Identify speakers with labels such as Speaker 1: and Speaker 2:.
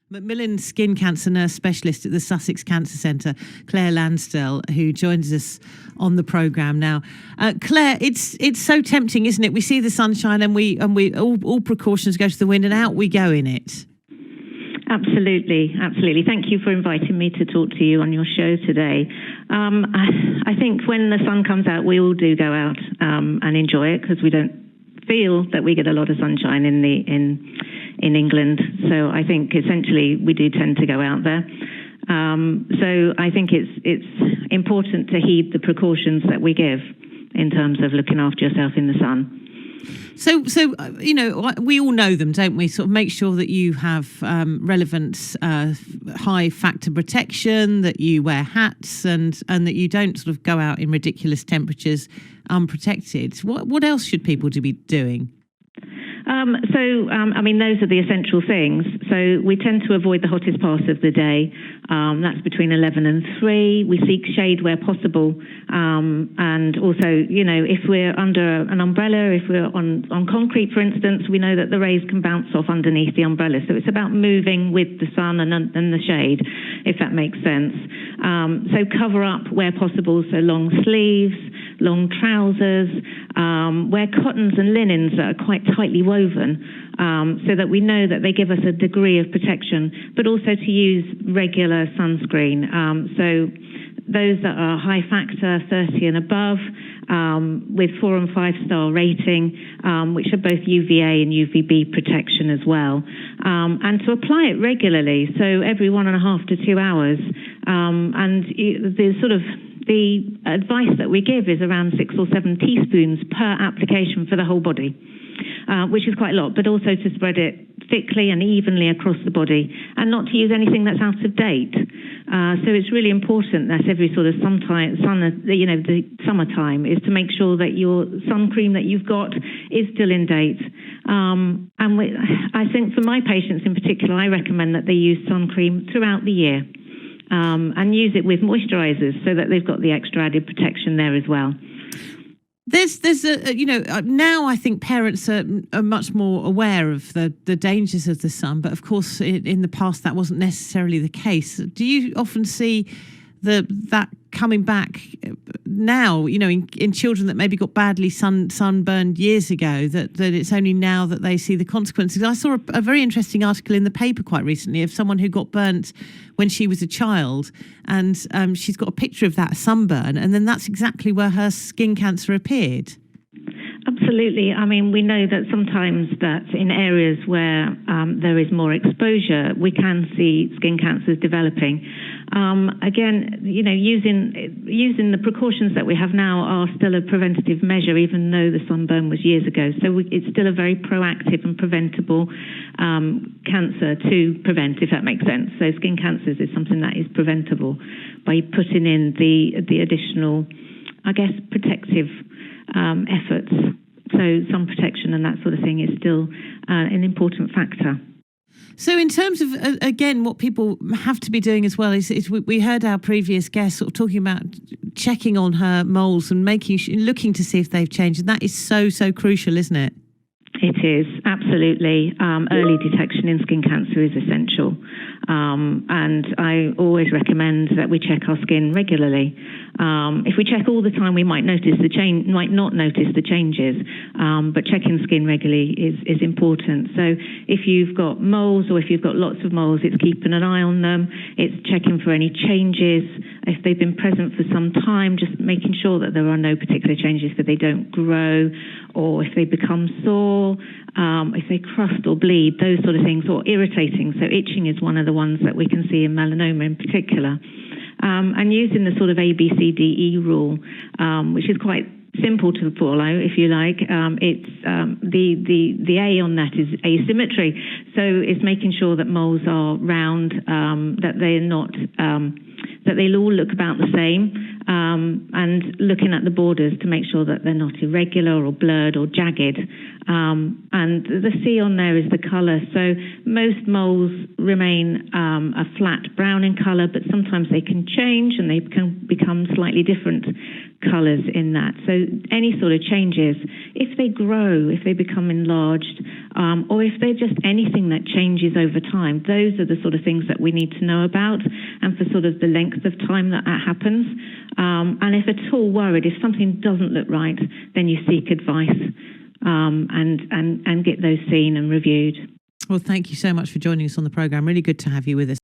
Speaker 1: Macmillan skin cancer nurse specialist at the Sussex Cancer Centre, Claire Lansdell, who joins us on the programme now. Claire, it's so tempting, isn't it? We see the sunshine and we all precautions go to the wind and out we go in it.
Speaker 2: Absolutely. Thank you for inviting me to talk to you on your show today. I think when the sun comes out, we all do go out and enjoy it because we don't feel that we get a lot of sunshine in England. So I think essentially we do tend to go out there. So I think it's important to heed the precautions that we give in terms of looking after yourself in the sun.
Speaker 1: So we all know them, don't we? Sort of make sure that you have relevant high factor protection, that you wear hats, and that you don't sort of go out in ridiculous temperatures unprotected. What else should people be doing? Those are the essential things. So we tend to avoid the hottest part of the day. That's between 11 and 3. We seek shade where possible. And also, if we're under an umbrella, if we're on concrete, for instance, we know that the rays can bounce off underneath the umbrella. So it's about moving with the sun and the shade, if that makes sense. So cover up where possible. So long sleeves, long trousers, wear cottons and linens that are quite tightly woven, so that we know that they give us a degree of protection, but also to use regular sunscreen. So those that are high factor, 30 and above, with 4 and 5 star rating, which are both UVA and UVB protection as well. And to apply it regularly, so every 1.5 to 2 hours. The advice that we give is around 6 or 7 teaspoons per application for the whole body, which is quite a lot, but also to spread it thickly and evenly across the body and not to use anything that's out of date. So it's really important that every sort of the summertime is to make sure that your sun cream that you've got is still in date. I think for my patients in particular, I recommend that they use sun cream throughout the year. And use it with moisturisers so that they've got the extra added protection there as well. There's now I think parents are much more aware of the dangers of the sun, but of course in the past that wasn't necessarily the case. Do you often see that coming back now, in children that maybe got badly sunburned years ago, that it's only now that they see the consequences? I saw a very interesting article in the paper quite recently of someone who got burnt when she was a child, and she's got a picture of that sunburn, and then that's exactly where her skin cancer appeared.
Speaker 2: Absolutely. We know that sometimes that in areas where there is more exposure, we can see skin cancers developing. Again, using the precautions that we have now are still a preventative measure, even though the sunburn was years ago. So it's still a very proactive and preventable cancer to prevent, if that makes sense. So skin cancers is something that is preventable by putting in the additional, protective efforts. So sun protection and that sort of thing is still an important factor.
Speaker 1: So in terms of, again, what people have to be doing as well is we heard our previous guest sort of talking about checking on her moles and looking to see if they've changed. And that is so crucial, isn't it?
Speaker 2: It is, absolutely. Early detection in skin cancer is essential. And I always recommend that we check our skin regularly. If we check all the time, we might not notice the changes, but checking skin regularly is important. So if you've got moles or if you've got lots of moles, it's keeping an eye on them. It's checking for any changes. If they've been present for some time, just making sure that there are no particular changes, that they don't grow, or if they become sore, if they crust or bleed, those sort of things, or irritating. So itching is one of the ones that we can see in melanoma in particular. And using the sort of ABCDE rule, which is quite simple to follow, if you like. It's the A on that is asymmetry. So it's making sure that moles are round, that they're not, that they'll all look about the same,
Speaker 1: and looking at the borders to make sure that they're not irregular or blurred or jagged. And the C on there is the colour. So most moles remain a flat brown in colour, but sometimes they can change and they can become slightly different colours in that. So any sort of changes, if they grow, if they become enlarged, or if they're just anything that changes over time, those are the sort of things that we need to know about, and for sort of the length of time that happens. And if at all worried, if something doesn't look right, then you seek advice and get those seen and reviewed.
Speaker 3: Well, thank you so much for joining us on the programme. Really good to have you with us.